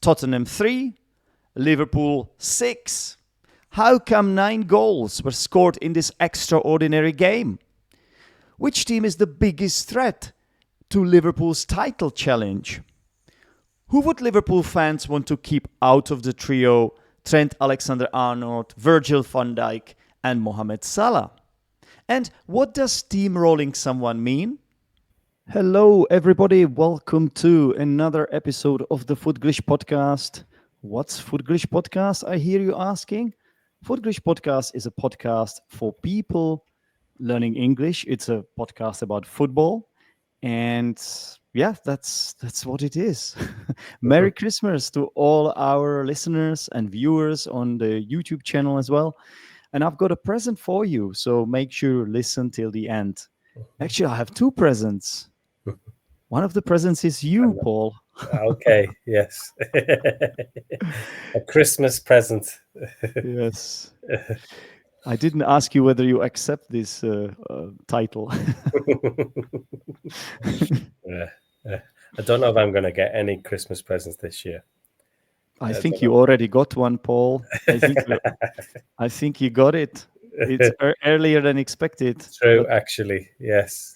Tottenham 3, Liverpool 6. How come 9 goals were scored in this extraordinary game? Which team is the biggest threat to Liverpool's title challenge? Who would Liverpool fans want to keep out of the trio Trent Alexander-Arnold, Virgil van Dijk and Mohamed Salah? And what does steamrolling someone mean? Hello, everybody. Welcome to another episode of the Footglish podcast. What's Footglish podcast, I hear you asking? Footglish podcast is a podcast for people learning English. It's a podcast about football. And yeah, that's what it is. Merry Christmas to all our listeners and viewers on the YouTube channel as well. And I've got a present for you, so make sure you listen till the end. Actually, I have 2 presents. One of the presents is you, Paul. Okay, yes. A Christmas present. Yes. I didn't ask you whether you accept this title. I don't know if I'm going to get any Christmas presents this year. I think you already got one, Paul. I think you got it. It's earlier than expected. True, actually. Yes.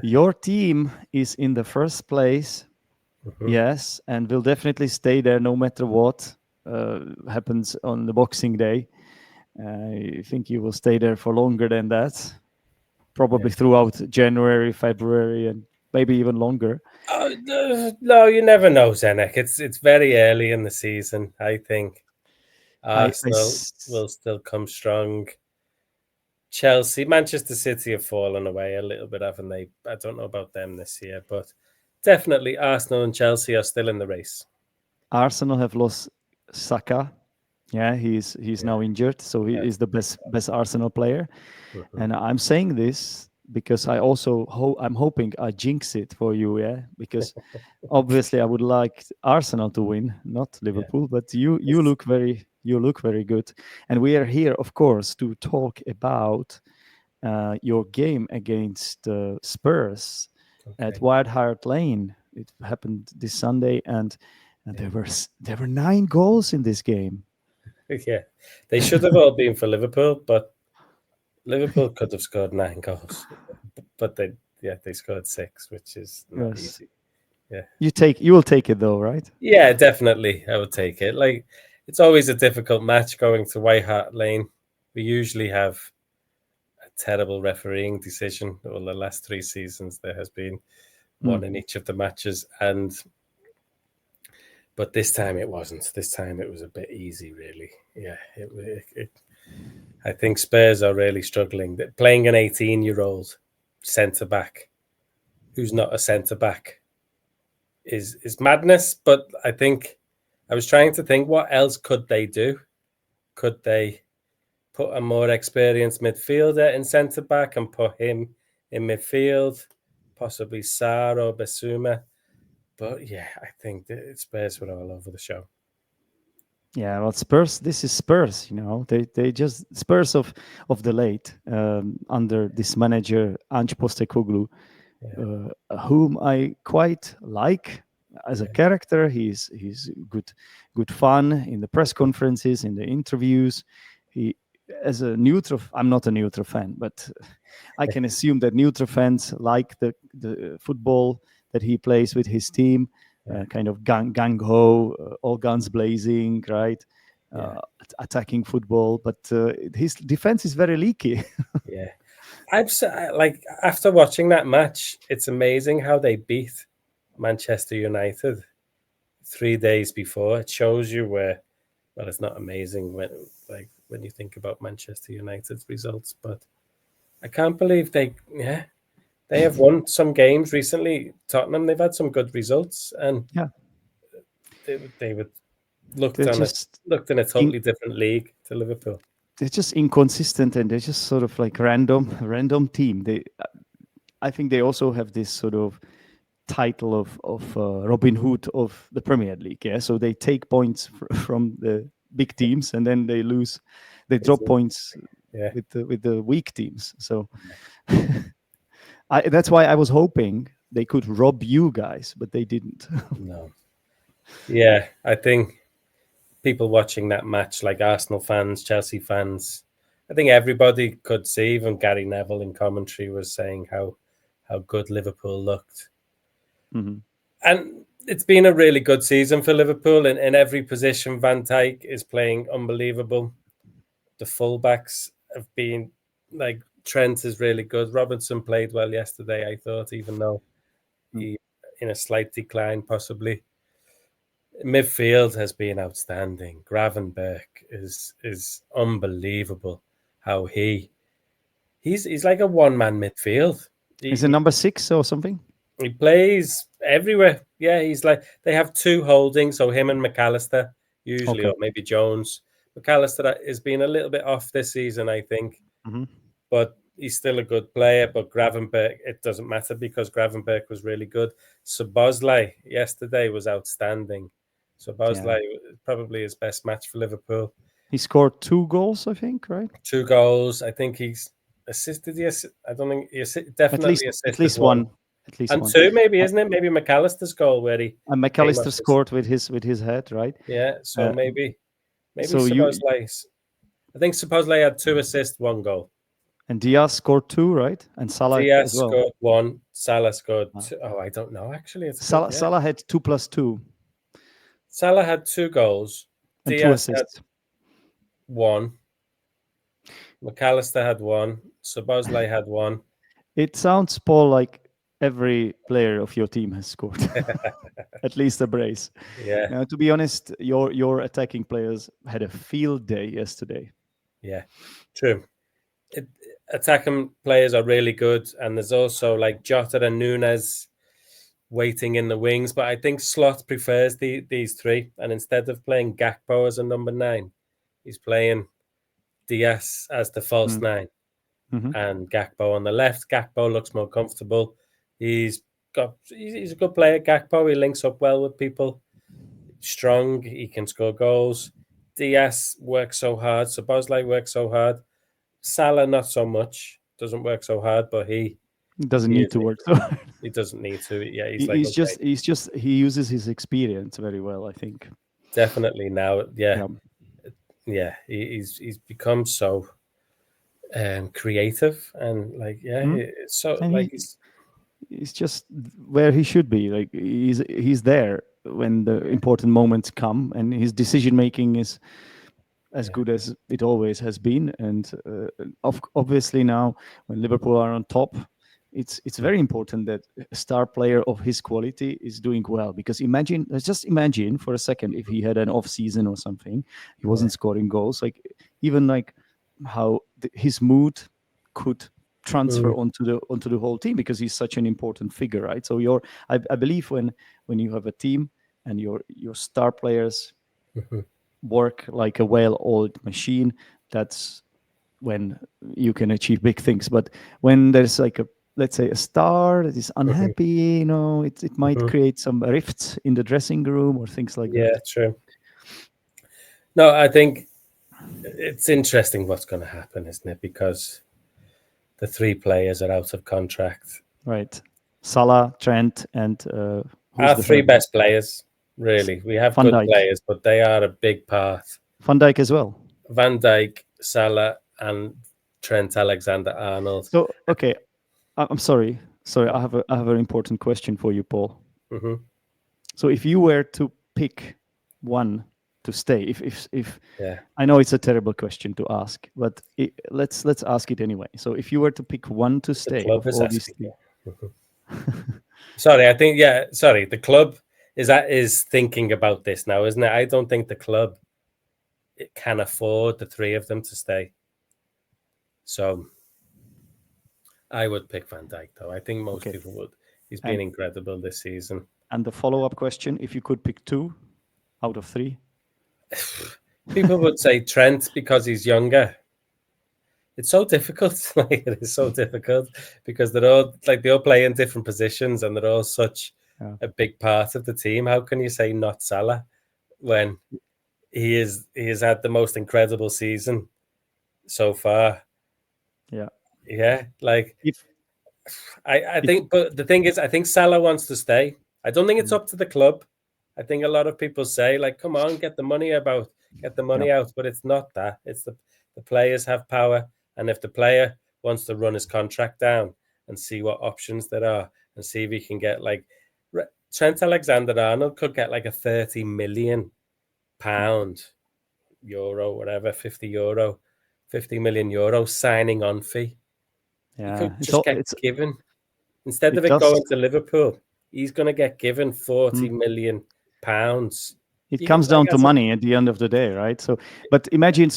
Your team is in the first place. Yes, and will definitely stay there no matter what happens on the Boxing Day. I think you will stay there for longer than that, probably throughout January, February, and maybe even longer. No, you never know, Zdenek. It's very early in the season. I think Arsenal will still come strong. Chelsea, Manchester City have fallen away a little bit, haven't they? I don't know about them this year, but definitely Arsenal and Chelsea are still in the race. Arsenal have lost Saka. Yeah, he's now injured, so he is the best Arsenal player. And I'm saying this because I'm hoping I jinx it for you, yeah. Because obviously I would like Arsenal to win, not Liverpool. But you look very good, and we are here, of course, to talk about your game against Spurs at White Hart Lane. It happened this Sunday, and there were 9 goals in this game. Yeah, they should have all been for Liverpool, but Liverpool could have scored 9 goals, but they scored 6, which is not easy. Yeah, you will take it though, right? Yeah, definitely, I would take it. Like, it's always a difficult match going to White Hart Lane. We usually have a terrible refereeing decision. Well, the last 3 seasons there has been one in each of the matches, but this time it wasn't. This time it was a bit easy, really. Yeah, I think Spurs are really struggling. Playing an 18-year-old centre-back who's not a centre-back is madness. But I was trying to think, what else could they do? Could they put a more experienced midfielder in centre-back and put him in midfield? Possibly Sarr or Basuma. But yeah, I think the Spurs were all over the show. Yeah, well, Spurs. This is Spurs. They just Spurs of the late under this manager Ange Postecoglou, whom I quite like as a character. He's good fun in the press conferences, in the interviews. He, as a neutral, I'm not a neutral fan, but I can assume that neutral fans like the football that he plays with his team, kind of gang-ho, all guns blazing, right? Attacking football, but his defense is very leaky. Yeah, like, after watching that match, it's amazing how they beat Manchester United 3 days before. It shows you where, well, it's not amazing when you think about Manchester United's results, but I can't believe they have won some games recently. Tottenham, they've had some good results, and they would looked in a totally different league to Liverpool. They're just inconsistent, and they're just sort of like random team. I think they also have this sort of title of Robin Hood of the Premier League. Yeah, so they take points from the big teams, and then they lose. They drop points with the weak teams. So that's why I was hoping they could rob you guys, but they didn't. No. Yeah, I think people watching that match, like Arsenal fans, Chelsea fans, I think everybody could see. Even Gary Neville in commentary was saying how good Liverpool looked. Mm-hmm. And it's been a really good season for Liverpool in every position. Van Dijk is playing unbelievable. The fullbacks have been like Trent is really good. Robinson played well yesterday, I thought, even though he in a slight decline possibly. Midfield has been outstanding. Gravenberch is unbelievable. How he's like a one man midfield. Is it He, number 6 or something? he plays everywhere. Yeah, he's like they have two holdings, so him and McAllister usually, Okay. or maybe Jones. McAllister has been a little bit off this season, I think, Mm-hmm. but he's still a good player. But Gravenberch, it doesn't matter because Gravenberch was really good. Szoboszlai yesterday was outstanding. Yeah. Szoboszlai probably his best match for Liverpool. He scored 2 goals, I think, right? 2 goals. I think he's assisted. Yes, I don't think he definitely At assisted least one. one. At least And one. two, maybe, isn't it? Maybe McAllister's goal where he And came off McAllister his, scored with his head, right? yeah. So Uh, maybe so you Szoboszlai. I think Szoboszlai had 2 assists, 1 goal. and Diaz scored 2, right? And Salah as Diaz well. scored 1. Salah scored Ah. 2. Oh, I don't know. Actually, it's Salah, good. Yeah. Salah had 2 plus 2 Salah had 2 goals. and 2 Diaz had assists. 1. McAllister had 1. Szoboszlai had 1. It sounds, Paul, like every player of your team has scored at least a brace. Yeah. Now, to be honest, your attacking players had a field day yesterday. Yeah. True. Attacking players are really good, and there's also like Jota and Nunes waiting in the wings. But I think Slot prefers these three, and instead of playing Gakpo as a number 9, he's playing Diaz as the false 9, and Gakpo on the left. Gakpo looks more comfortable. He's a good player. Gakpo, he links up well with people. Strong, he can score goals. Diaz works so hard. Szoboszlai works so hard. Salah not so much. Doesn't work so hard, but he doesn't need to work so hard. He doesn't need to. Yeah, he uses his experience very well, I think. Definitely now. Yeah. He's become so creative and he's just where he should be. Like he's there when the important moments come, and his decision making is as good as it always has been. And obviously now, when Liverpool are on top, it's very important that a star player of his quality is doing well. Because let's imagine for a second if he had an off season or something, he wasn't scoring goals. Like even like how his mood could transfer onto the whole team, because he's such an important figure, right? So I believe when you have a team and your star players work like a well-oiled machine, that's when you can achieve big things. But when there's like let's say a star that is unhappy, it might create some rifts in the dressing room or things like that. Yeah, true. No, I think it's interesting what's going to happen, isn't it? Because the 3 players are out of contract. Right. Salah, Trent, and our 3 best players. Really, we have good players, but they are a big part. Van Dijk as well. Van Dijk, Salah, and Trent Alexander-Arnold. So, okay, I'm sorry. I have a very important question for you, Paul. So, if you were to pick one to stay, if I know it's a terrible question to ask, but let's ask it anyway. So, if you were to pick one to stay, of all these three. Sorry, I think the club is thinking about this now, isn't it? I don't think the club can afford the 3 of them to stay. So I would pick Van Dijk, though. I think most people would. He's been incredible this season. And the follow-up question, if you could pick 2 out of 3? People would say Trent because he's younger. It's so difficult. It is so difficult because they all play in different positions and they're all such a big part of the team. How can you say not Salah when he has had the most incredible season so far? Yeah. Like I think, but the thing is, I think Salah wants to stay. I don't think it's up to the club. I think a lot of people say, like, come on, get the money out, but it's not that. It's the players have power, and if the player wants to run his contract down and see what options there are, and see if he can get like Trent Alexander-Arnold could get like a £30 million, euro, whatever, €50 million signing on fee. Yeah, He could just get given. Instead of it going to Liverpool, he's going to get given £40 million. It comes down to money at the end of the day, right? So, but imagine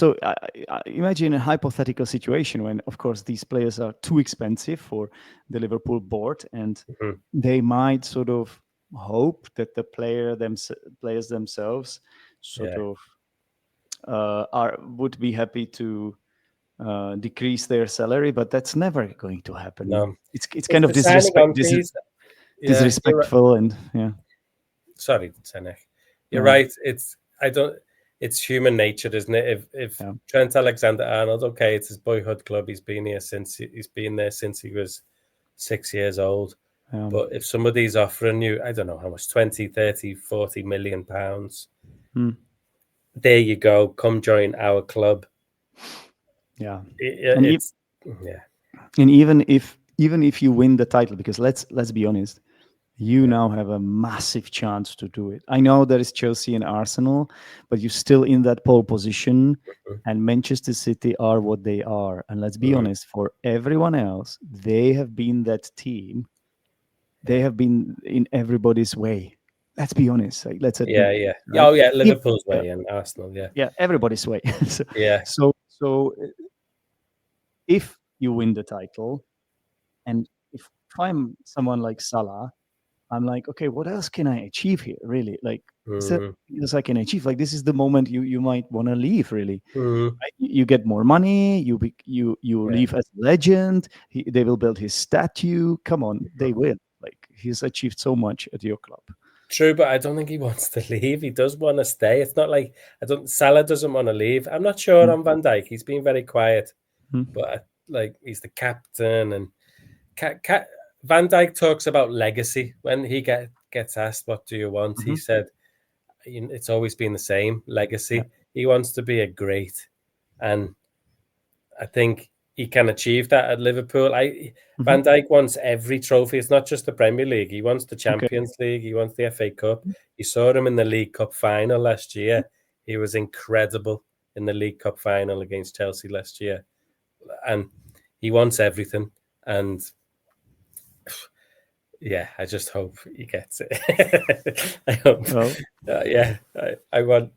a hypothetical situation when, of course, these players are too expensive for the Liverpool board, and they might sort of hope that the players themselves sort of would be happy to decrease their salary, but that's never going to happen. No, it's kind of disrespectful, and Sorry, Zdenek. You're right. It's human nature, isn't it? If Trent Alexander-Arnold, okay, it's his boyhood club. He's been there since he was 6 years old. But if somebody's offering you, I don't know how much, 20, 30, 40 million pounds, there you go. Come join our club. Yeah. And even if you win the title, because let's be honest, you now have a massive chance to do it. I know there is Chelsea and Arsenal, but you're still in that pole position, and Manchester City are what they are. And let's be honest, for everyone else, they have been that team. They have been in everybody's way. Let's be honest. Like, let's admit. Right? Oh yeah, Liverpool's way and Arsenal. Yeah, everybody's way. So if you win the title, and if I'm someone like Salah, I'm like, okay, what else can I achieve here? Really, like, else I can achieve? Like, this is the moment you might want to leave. Really, you get more money. You leave as a legend. They will build his statue. Come on, they will. Like, he's achieved so much at your club. True, but I don't think he wants to leave. He does want to stay. It's not like Salah doesn't want to leave. I'm not sure on Van Dijk. He's been very quiet, but like, he's the captain, and Van Dijk talks about legacy when he gets asked, "What do you want?" He said, "It's always been the same legacy." He wants to be a great, and I think he can achieve that at Liverpool. Van Dijk wants every trophy. It's not just the Premier League. He wants the Champions League. He wants the FA Cup. You saw him in the League Cup final last year. He was incredible in the League Cup final against Chelsea last year. And he wants everything. And yeah, I just hope he gets it. I hope. I want.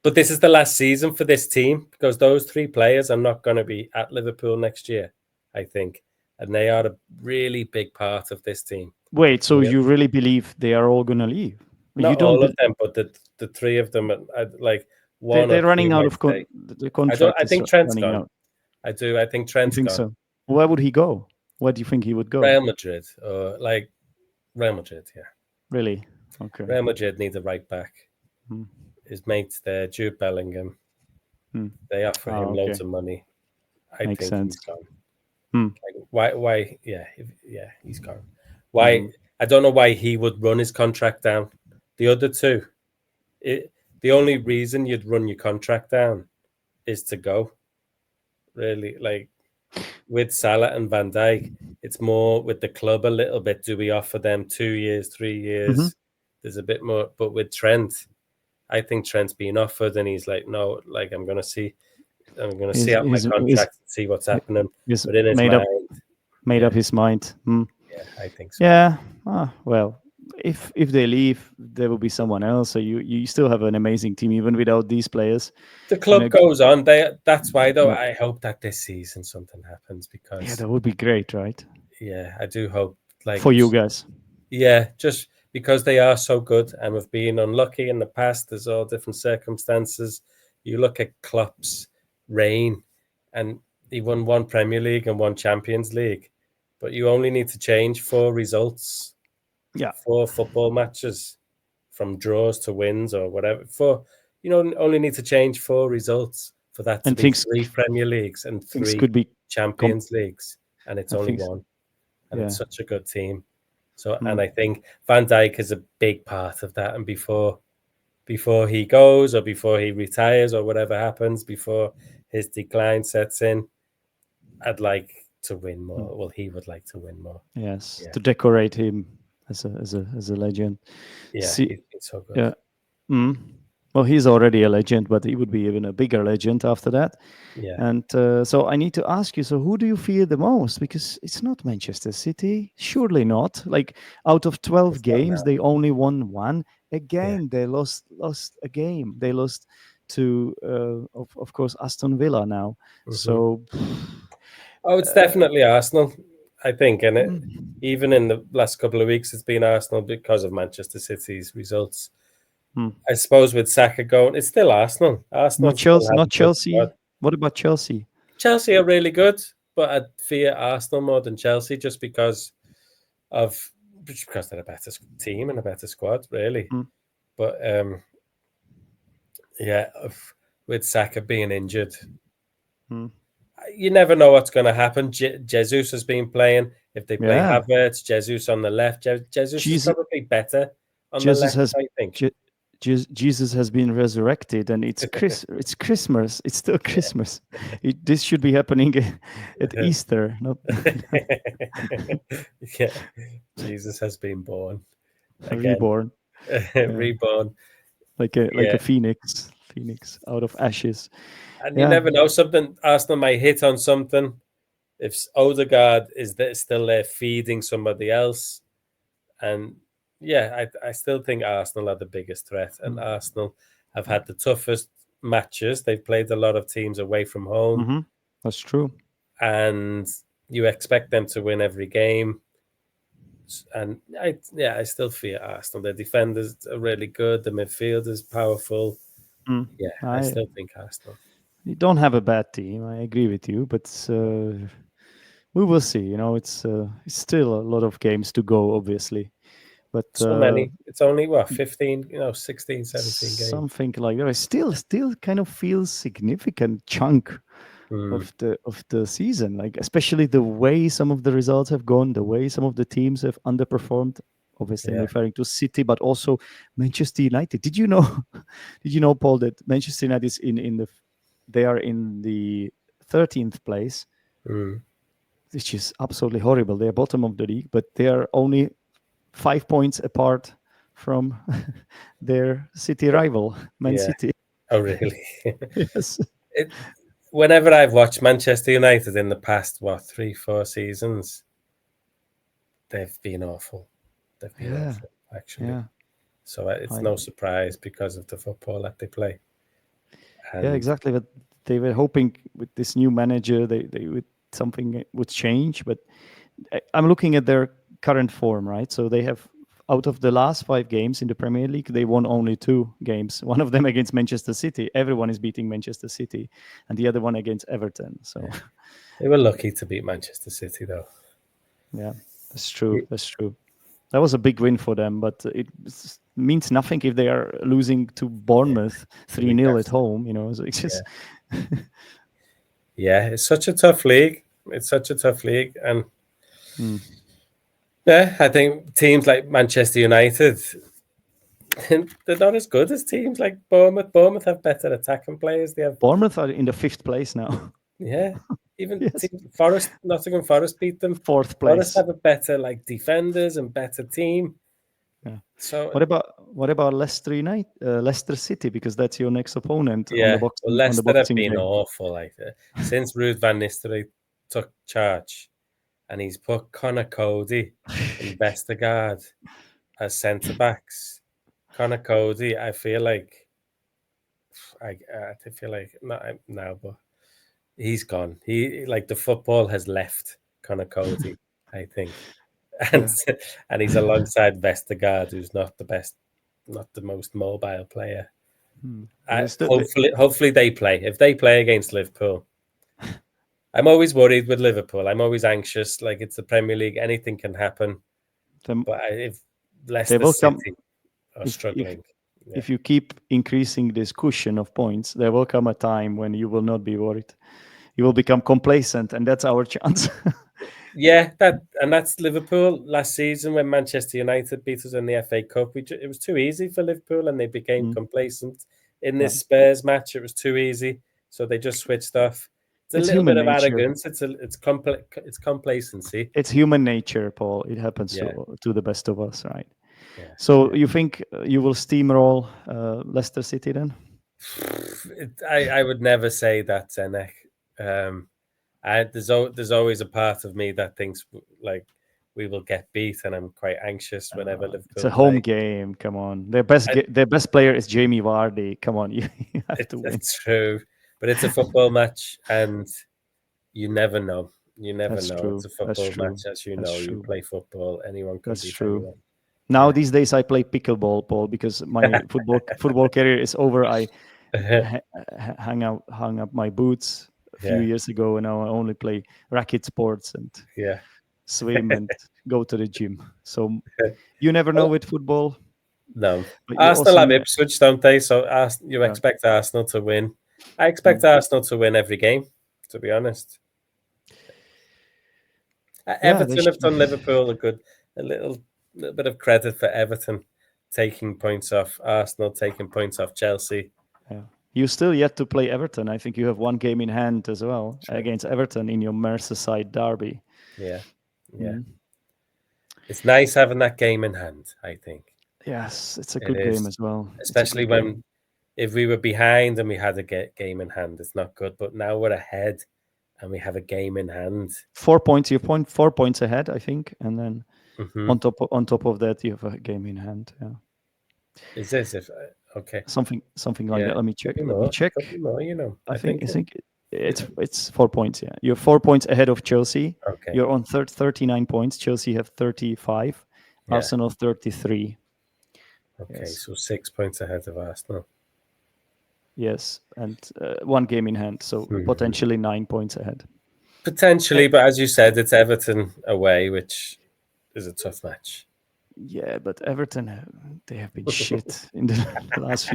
But this is the last season for this team, because those three players are not going to be at Liverpool next year, I think. And they are a really big part of this team. Wait, so you really believe they are all going to leave? Not all of them, but the three of them, like one. They're running out of the contract. I think Trent's gone. Out. I do. I think Trent's gone. So? Where would he go? Where do you think he would go? Real Madrid, or like Real Madrid, yeah. Really? Okay. Real Madrid need a right back. His mates there, Jude Bellingham. They offer him loads of money. I think he's gone. Like, why? Yeah, he's gone. Why? I don't know why he would run his contract down. The other two, the only reason you'd run your contract down is to go. Really, like with Salah and Van Dijk, it's more with the club a little bit. Do we offer them 2 years, 3 years? There's a bit more, but with Trent, I think Trent's being offered, and he's like, no, like I'm going to see out my contract and see what's happening. But in his made up his mind. Yeah, I think so. Yeah. Well, if they leave, there will be someone else. So you still have an amazing team even without these players. The club goes on. That's why, though, I hope that this season something happens, because that would be great, right? Yeah, I do hope, like, for you guys. Yeah, just because they are so good, and we've been unlucky in the past. There's all different circumstances. You look at Klopp's reign, and he won 1 Premier League and 1 Champions League, but you only need to change 4 results. 4 football matches, from draws to wins or whatever. Only need to change 4 results for that to be 3 Premier Leagues and 3 Champions Leagues, and it's only 1. And it's such a good team. So, and I think Van Dijk is a big part of that. And before he goes, or before he retires, or whatever happens, before his decline sets in, I'd like to win more. Well, he would like to win more. Yes, Yeah. to decorate him as a legend. Yeah, See, he's so good. yeah. Well, he's already a legend, but he would be even a bigger legend after that. Yeah. And so I need to ask you, so who do you fear the most? Because it's not Manchester City. Surely not. Like, out of 12 It's not games, now. they only won one. Again, Yeah. they lost a game. They lost to, of course, Aston Villa now. So, Oh, it's definitely Arsenal, I think. And mm, even in the last couple of weeks, it's been Arsenal because of Manchester City's results. mm. I suppose with Saka going, it's still Arsenal. Not Arsenal still Chelsea. have Not a good squad. Chelsea. What about Chelsea? Chelsea are really good, but I fear Arsenal more than Chelsea just because they're a better team and a better squad, really. Mm. But yeah, with Saka being injured, you never know what's going to happen. Jesus has been playing. If they play Yeah. Havertz, Jesus on the left, Jesus is Jesus, probably better on the Jesus left, has I think. Jesus has been resurrected, and it's it's Christmas. It's still Christmas. This should be happening at Easter, not Yeah, Jesus has been born again, reborn. reborn. Like Yeah, a phoenix out of ashes. and you Yeah. never know. Something Arsenal might hit on something. If Odegaard is still there feeding somebody else, and yeah, I still think Arsenal are the biggest threat, and Arsenal have had the toughest matches. They've played a lot of teams away from home, That's true. and you expect them to win every game. And I still fear Arsenal. Their defenders are really good. The midfield is powerful. Yeah, I still think Arsenal. You don't have a bad team. I agree with you, but we will see. It's still a lot of games to go, obviously. But So many. It's only 15, 16, 17 games. Something like that. It still kind of feels significant chunk of the season. Like, especially the way some of the results have gone, the way some of the teams have underperformed. Obviously, I'm Yeah. referring to City, but also Manchester United. Did you know? Did you know, Paul, that Manchester United is they are in the 13th place, which is absolutely horrible. They are bottom of the league, but they are only 5 points apart from their city rival, Man City. Oh, really? Yes. Whenever I've watched Manchester United in the past, 3-4 seasons, they've been awful. They've been awful, actually. Yeah. So it's no surprise because of the football that they play. Yeah, exactly. But they were hoping with this new manager, they would something would change. But I'm looking at their current form, right? So they have, out of the last 5 games in the Premier League, they won only 2 games. One of them against Manchester City. Everyone is beating Manchester City, and the other one against Everton. So they were lucky to beat Manchester City, though. Yeah, that's true. That's true. That was a big win for them, but it means nothing if they are losing to Bournemouth 3-0 at home. So it's just yeah, it's such a tough league. It's such a tough league, and yeah, I think teams like Manchester United, they're not as good as teams like Bournemouth. Bournemouth have better attacking players. They have Bournemouth are in the 5th place now. Yeah, even Forest, Nottingham Forest beat them. 4th place. Forest have a better defenders and better team. Yeah. So what about Leicester United, Leicester City, because that's your next opponent yeah, on the boxing. well, Leicester have been game. awful since Ruud van Nistelrooy took charge, and he's put Connor Cody and Vestergaard as centre backs. Connor Cody, I feel like not now, but he's gone. He the football has left Connor Cody, I think. And he's alongside Vestergaard, who's not the best, not the most mobile player. Hopefully they play. If they play against Liverpool, I'm always worried with Liverpool. I'm always anxious. It's the Premier League, anything can happen. But if Leicester City are struggling, if you keep increasing this cushion of points, there will come a time when you will not be worried. You will become complacent, and that's our chance. Yeah, that's Liverpool last season when Manchester United beat us in the FA Cup. It was too easy for Liverpool, and they became complacent. In Yeah. this Spurs match, it was too easy, so they just switched off. It's a It's little human bit of nature. arrogance. It's complacency. It's human nature, Paul. It happens Yeah, to the best of us, right? yeah. So you think you will steamroll Leicester City then? I would never say that, Zdenek. There's always a part of me that thinks like we will get beat, and I'm quite anxious whenever It's Liverpool a home play. game. Come on, I, their best player is Jamie Vardy. Come on, you have to win. it's true, but it's a football match, and you never know. You never That's know. It's true. a That's football true. match, as you That's know. You true. play football; anyone can That's beat true. anyone. Now Yeah. these days I play pickleball, Paul, because my football career is over. I hung up my boots a few Yeah, years ago, and now I only play racket sports and yeah. swim and go to the gym. So you never know Well, with football, no, but you Arsenal also have Ipswich, don't they? So you yeah. expect Arsenal to win. I expect Mm. Arsenal to win every game. To be honest, Yeah, they Everton have should. done Liverpool a little bit of credit for Everton taking points off Arsenal, taking points off Chelsea. Yeah. You still yet to play Everton. I think you have one game in hand as well True. against Everton in your Merseyside derby. Yeah, yeah. Mm. It's nice having that game in hand. I think Yes, it's a it good game is, as well. It's a especially good game. when if we were behind and we had a game in hand, it's not good. But now we're ahead and we have a game in hand. 4 points. You're 4 points ahead, I think, and then Hmm on top of that, you have a game in hand. Yeah, Is this if okay? something like Yeah, that. Let me check. Let me check. could be more. I I think think I think it's 4 points. Yeah, you're 4 points ahead of Chelsea. okay. You're on 39 points. Chelsea have 35. Yeah, Arsenal 33. okay. Yes, So 6 points ahead of Arsenal. yes, and one game in hand. So Mhm. potentially 9 points ahead. Potentially, but as you said, it's Everton away, which is a tough match. Yeah, but Everton they have been shit in the last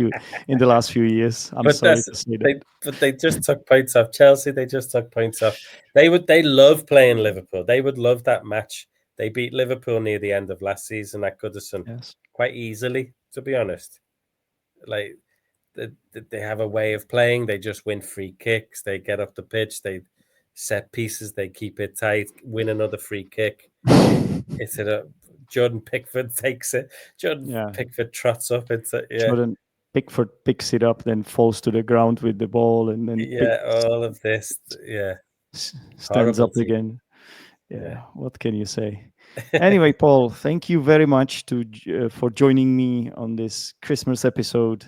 few years. I'm But sorry to say that. they just took points off Chelsea. They just took points off. They love playing Liverpool. They would love that match. They beat Liverpool near the end of last season at Goodison Yes. quite easily, to be honest. Like they have a way of playing. They just win free kicks. They get up the pitch. They set pieces. They keep it tight. Win another free kick. It's a Jordan Pickford takes it. Jordan Yeah. Pickford trots up. Yeah. Jordan Pickford picks it up, then falls to the ground with the ball, and then Yeah, all of this, yeah, stands horrible up team. again. Yeah. Yeah, what can you say? Anyway, Paul, thank you very much for joining me on this Christmas episode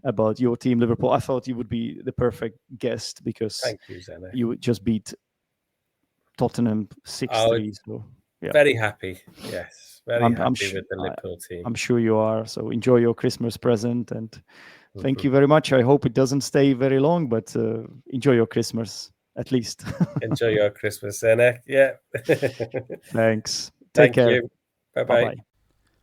about your team, Liverpool. I thought you would be the perfect guest because Thank you, Zdenek. you would just beat Tottenham 6-3. So yeah, Very happy. Yes, very I'm happy sure with the Liverpool team. I'm sure you are. So enjoy your Christmas present, and thank Mhm. you very much. I hope it doesn't stay very long, but enjoy your Christmas at least. Enjoy your Christmas, Zdenek. Yeah. Thanks. Take Thank care. you. Bye Bye bye. bye.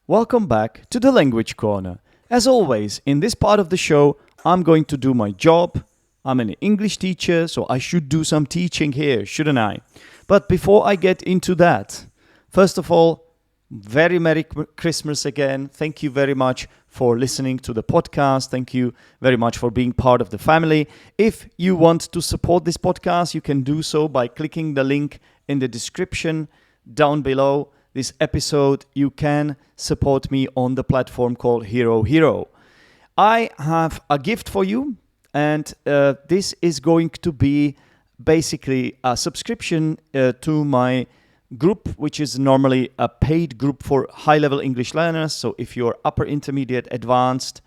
Welcome back to the Language Corner. As always, in this part of the show, I'm going to do my job. I'm an English teacher, so I should do some teaching here, shouldn't I? But before I get into that, first of all, very Merry Christmas again. Thank you very much for listening to the podcast. Thank you very much for being part of the family. If you want to support this podcast, you can do so by clicking the link in the description down below this episode. You can support me on the platform called Hero Hero. I have a gift for you, and this is going to be basically a subscription to my group, which is normally a paid group for high-level English learners. So if you're upper intermediate, advanced,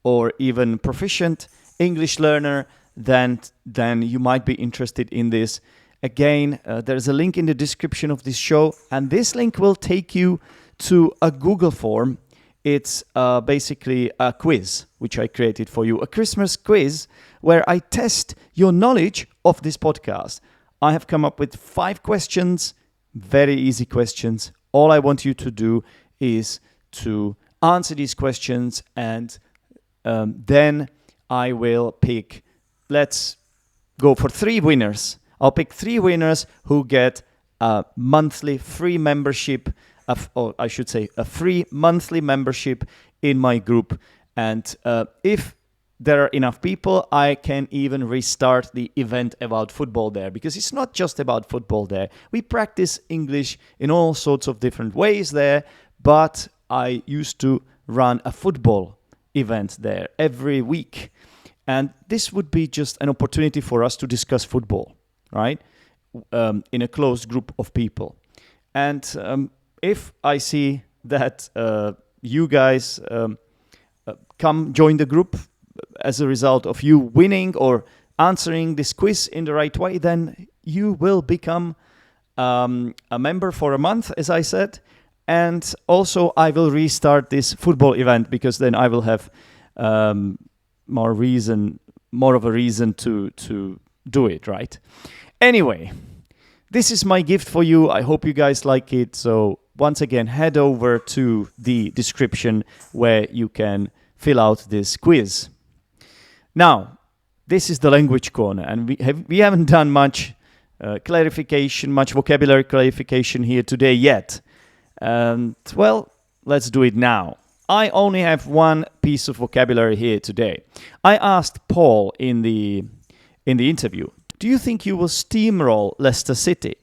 or even proficient English learner, then you might be interested in this. Again, there's a link in the description of this show, and this link will take you to a Google form. It's basically a quiz, which I created for you, a Christmas quiz where I test your knowledge of this podcast. I have come up with 5 questions, very easy questions. All I want you to do is to answer these questions, and then I will pick, let's go for 3 winners. I'll pick 3 winners who get a monthly free membership, or I should say a free monthly membership in my group. And if there are enough people, I can even restart the event about football there, because it's not just about football there. We practice English in all sorts of different ways there, but I used to run a football event there every week. And this would be just an opportunity for us to discuss football, right? In a closed group of people. And if I see that you guys come join the group as a result of you winning or answering this quiz in the right way, then you will become a member for a month, as I said. And also I will restart this football event, because then I will have more of a reason to do it, right? Anyway, this is my gift for you. I hope you guys like it. So once again, head over to the description where you can fill out this quiz. Now, this is the language corner, and we haven't done much clarification, much vocabulary clarification here today yet. And well, let's do it now. I only have one piece of vocabulary here today. I asked Paul in the interview, do you think you will steamroll Leicester City?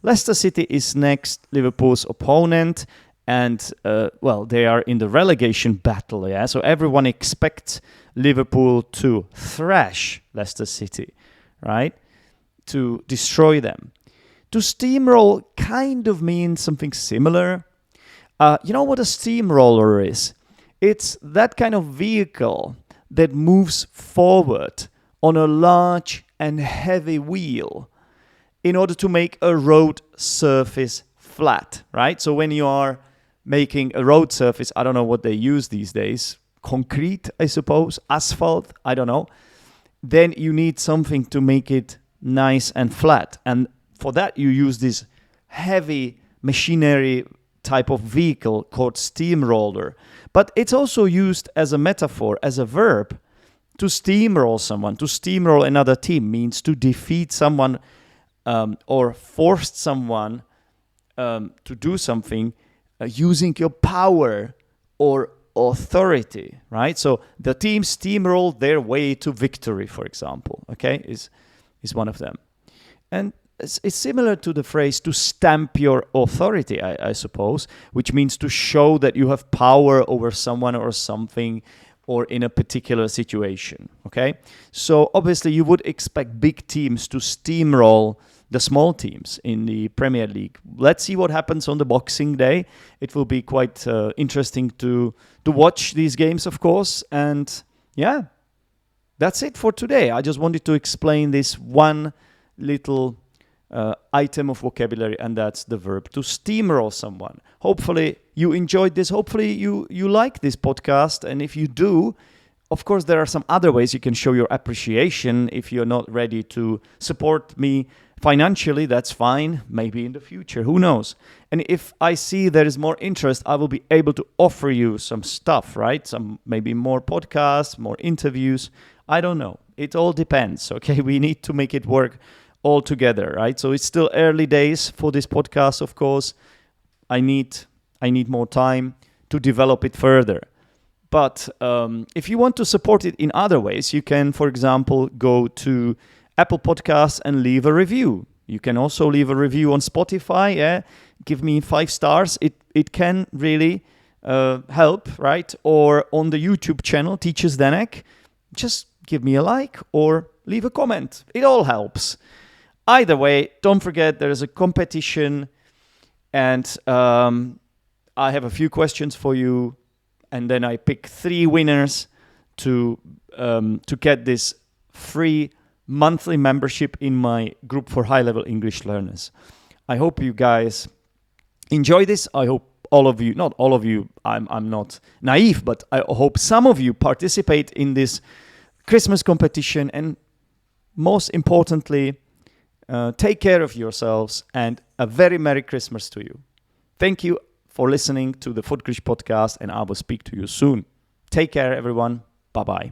Leicester City is next Liverpool's opponent, and well, they are in the relegation battle, yeah. So everyone expects Liverpool to thrash Leicester City, right? To destroy them. To steamroll kind of means something similar. You know what a steamroller is? It's that kind of vehicle that moves forward on a large and heavy wheel in order to make a road surface flat, right? So when you are making a road surface, I don't know what they use these days, concrete, I suppose, asphalt, I don't know, then you need something to make it nice and flat. And for that, you use this heavy machinery type of vehicle called steamroller. But it's also used as a metaphor, as a verb, to steamroll someone. To steamroll another team means to defeat someone or force someone to do something using your power or authority, right? So the team steamrolled their way to victory, for example, okay, is one of them. And it's similar to the phrase to stamp your authority, I suppose, which means to show that you have power over someone or something or in a particular situation, okay? So obviously you would expect big teams to steamroll the small teams in the Premier League. Let's see what happens on the Boxing Day. It will be quite interesting to watch these games, of course. And yeah, that's it for today. I just wanted to explain this one little item of vocabulary, and that's the verb to steamroll someone. Hopefully you enjoyed this. Hopefully you like this podcast. And if you do, of course, there are some other ways you can show your appreciation. If you're not ready to support me financially, that's fine. Maybe in the future, who knows? And if I see there is more interest, I will be able to offer you some stuff, right? Some maybe more podcasts, more interviews. I don't know. It all depends, okay? We need to make it work all together, right? So it's still early days for this podcast, of course. I need more time to develop it further. But if you want to support it in other ways, you can, for example, go to Apple Podcasts and leave a review. You can also leave a review on Spotify. Yeah, give me 5 stars. It can really help, right? Or on the YouTube channel, Teacher Zdenek, just give me a like or leave a comment. It all helps. Either way, don't forget there is a competition, and I have a few questions for you, and then I pick 3 winners to get this free monthly membership in my group for high-level English learners. I hope you guys enjoy this. I hope all of you, not all of you, I'm not naive, but I hope some of you participate in this Christmas competition, and most importantly, take care of yourselves, and a very Merry Christmas to you. Thank you for listening to the Footglish podcast, and I will speak to you soon. Take care, everyone. Bye-bye.